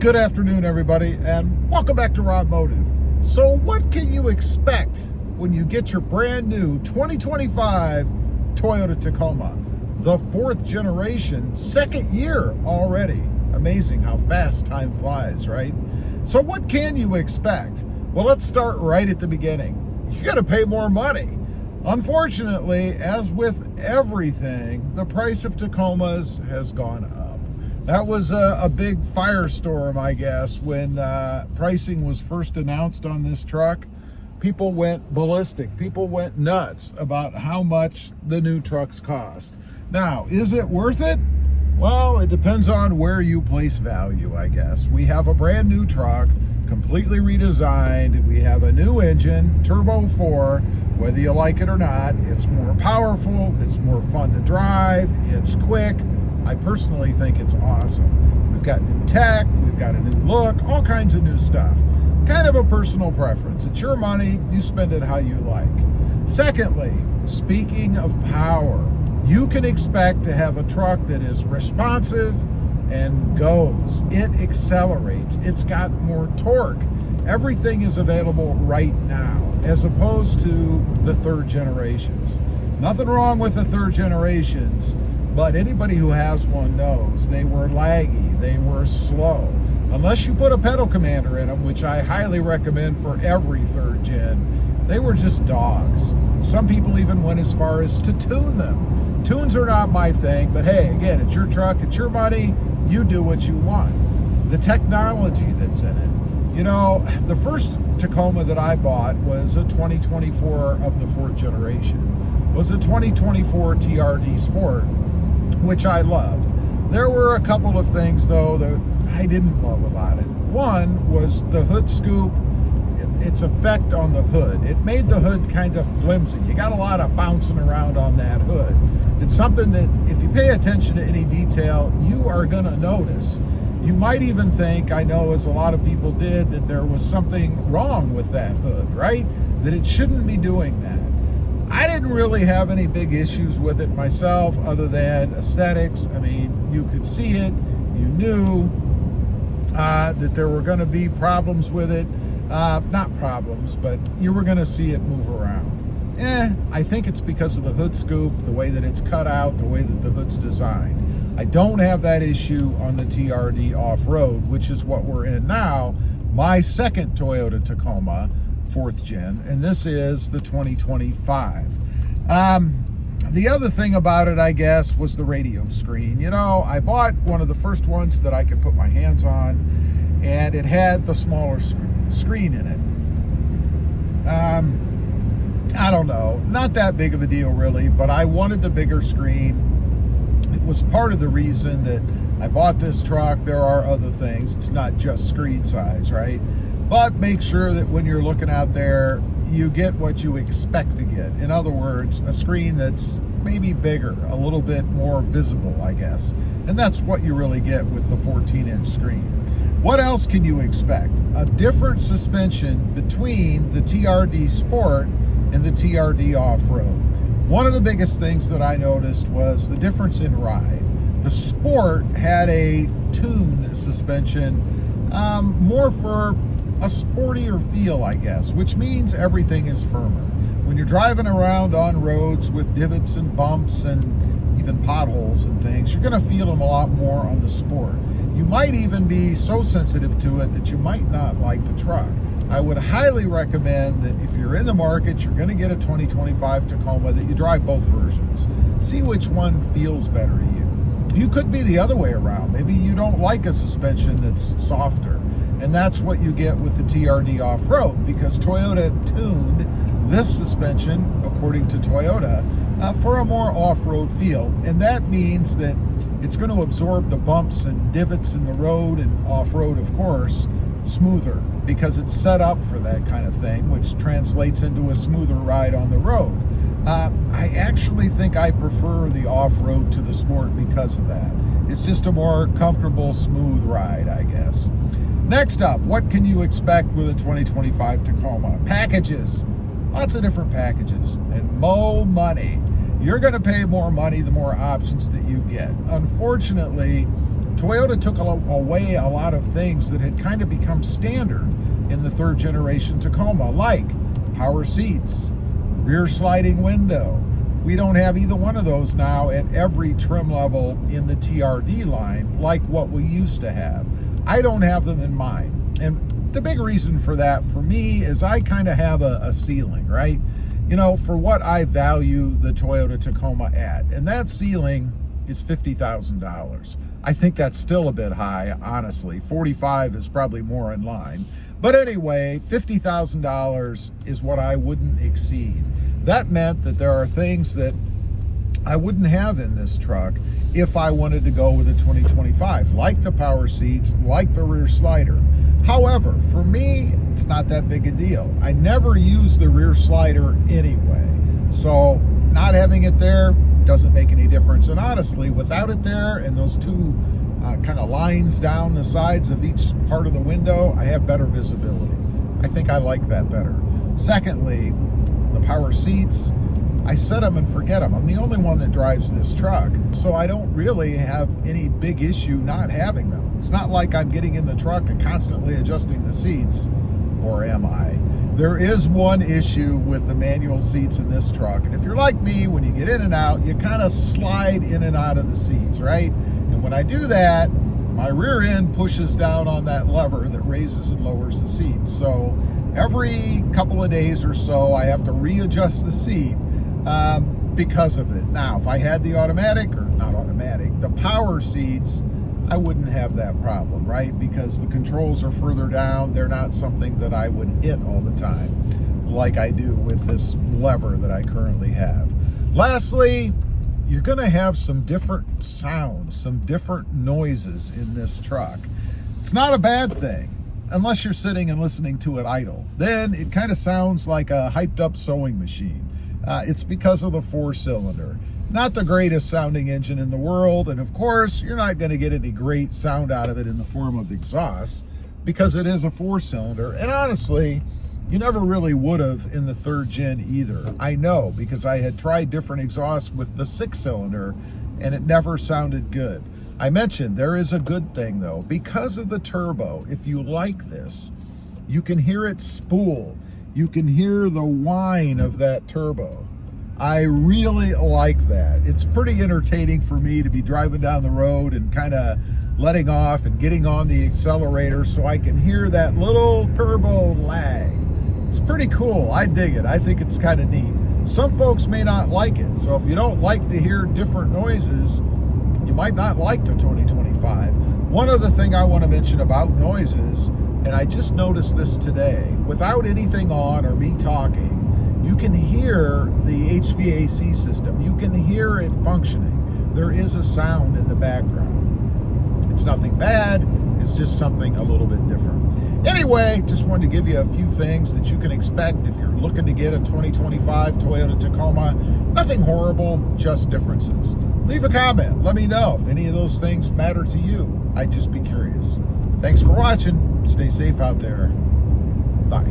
Good afternoon, everybody, and welcome back to RobMotive. So what can you expect when you get your brand new 2025 Toyota Tacoma? The fourth generation, second year already. Amazing how fast time flies, right? So what can you expect? Well, let's start right at the beginning. You got to pay more money. Unfortunately, as with everything, the price of Tacomas has gone up. That was a big firestorm, I guess, when pricing was first announced on this truck. People went ballistic. People went nuts about how much the new trucks cost. Now, is it worth it? Well, it depends on where you place value, I guess. We have a brand new truck, completely redesigned. We have a new engine, Turbo 4. Whether you like it or not, it's more powerful, it's more fun to drive, it's quick. I personally think it's awesome. We've got new tech, we've got a new look, all kinds of new stuff. Kind of a personal preference. It's your money, you spend it how you like. Secondly, speaking of power, you can expect to have a truck that is responsive and goes. It accelerates. It's got more torque. Everything is available right now, as opposed to the third generations. Nothing wrong with the third generations, but anybody who has one knows they were laggy, they were slow. Unless you put a pedal commander in them, which I highly recommend for every third gen, they were just dogs. Some people even went as far as to tune them. Tunes are not my thing, but hey, again, it's your truck, it's your money, you do what you want. The technology that's in it. You know, the first Tacoma that I bought was a 2024 of the fourth generation. Was a 2024 TRD Sport, which I loved. There were a couple of things, though, that I didn't love about it. One was the hood scoop, its effect on the hood. It made the hood kind of flimsy. You got a lot of bouncing around on that hood. It's something that, if you pay attention to any detail, you are going to notice. You might even think, I know as a lot of people did, that there was something wrong with that hood, right? That it shouldn't be doing that. I didn't really have any big issues with it myself, other than aesthetics. I mean, you could see it. You knew that there were going to be problems with it. Not problems, but you were going to see it move around. I think it's because of the hood scoop, the way that it's cut out, the way that the hood's designed. I don't have that issue on the TRD off-road, which is what we're in now. My second Toyota Tacoma, fourth gen, and this is the 2025. The other thing about it, I guess, was the radio screen. You know, I bought one of the first ones that I could put my hands on, and it had the smaller screen in it. I don't know, not that big of a deal really, but I wanted the bigger screen. It was part of the reason that I bought this truck. There are other things. It's not just screen size, right? But make sure that when you're looking out there, you get what you expect to get. In other words, a screen that's maybe bigger, a little bit more visible, I guess. And that's what you really get with the 14-inch screen. What else can you expect? A different suspension between the TRD Sport and the TRD Off-Road. One of the biggest things that I noticed was the difference in ride. The Sport had a tuned suspension, more for a sportier feel, I guess, which means everything is firmer. When you're driving around on roads with divots and bumps and even potholes and things, you're going to feel them a lot more on the Sport. You might even be so sensitive to it that you might not like the truck. I would highly recommend that if you're in the market, you're going to get a 2025 Tacoma, that you drive both versions. See which one feels better to you. You could be the other way around. Maybe you don't like a suspension that's softer. And that's what you get with the TRD Off-Road, because Toyota tuned this suspension, according to Toyota, for a more off-road feel. And that means that it's going to absorb the bumps and divots in the road, and off-road, of course, smoother, because it's set up for that kind of thing, which translates into a smoother ride on the road. I actually think I prefer the off-road to the Sport because of that. It's just a more comfortable, smooth ride, I guess. Next up, what can you expect with a 2025 Tacoma? Packages. Lots of different packages and more money. You're going to pay more money the more options that you get. Unfortunately, Toyota took away a lot of things that had kind of become standard in the third generation Tacoma, like power seats, rear sliding window. We don't have either one of those now at every trim level in the TRD line like what we used to have. I don't have them in mine. And the big reason for that for me is I kind of have a ceiling, right? You know, for what I value the Toyota Tacoma at. And that ceiling is $50,000. I think that's still a bit high, honestly. 45 is probably more in line. But anyway, $50,000 is what I wouldn't exceed. That meant that there are things that I wouldn't have in this truck if I wanted to go with a 2025, like the power seats, like the rear slider. However, for me, it's not that big a deal. I never use the rear slider anyway. So not having it there doesn't make any difference. And honestly, without it there and those two kind of lines down the sides of each part of the window, I have better visibility. I think I like that better. Secondly, the power seats, I set them and forget them. I'm the only one that drives this truck, so I don't really have any big issue not having them. It's not like I'm getting in the truck and constantly adjusting the seats, or am I? There is one issue with the manual seats in this truck, and if you're like me, when you get in and out, you kind of slide in and out of the seats, right? And when I do that, my rear end pushes down on that lever that raises and lowers the seat. So every couple of days or so, I have to readjust the seat because of it. Now, if I had the automatic, or not automatic, the power seats, I wouldn't have that problem, right? Because the controls are further down. They're not something that I would hit all the time like I do with this lever that I currently have. Lastly, you're gonna have some different sounds, some different noises in this truck. It's not a bad thing, unless you're sitting and listening to it idle. Then it kind of sounds like a hyped up sewing machine. It's because of the 4-cylinder. Not the greatest sounding engine in the world, and of course, you're not gonna get any great sound out of it in the form of exhaust because it is a 4-cylinder. And honestly, you never really would have in the third gen either. I know, because I had tried different exhausts with the 6-cylinder and it never sounded good. I mentioned there is a good thing though. Because of the turbo, if you like this, you can hear it spool. You can hear the whine of that turbo. I really like that. It's pretty entertaining for me to be driving down the road and kind of letting off and getting on the accelerator so I can hear that little turbo lag. It's pretty cool. I dig it. I think it's kind of neat. Some folks may not like it. So if you don't like to hear different noises, you might not like the 2025. One other thing I want to mention about noises, and I just noticed this today, without anything on or me talking, you can hear the HVAC system. You can hear it functioning. There is a sound in the background. It's nothing bad. It's just something a little bit different. Anyway, just wanted to give you a few things that you can expect if you're looking to get a 2025 Toyota Tacoma. Nothing horrible, just differences. Leave a comment. Let me know if any of those things matter to you. I'd just be curious. Thanks for watching. Stay safe out there. Bye.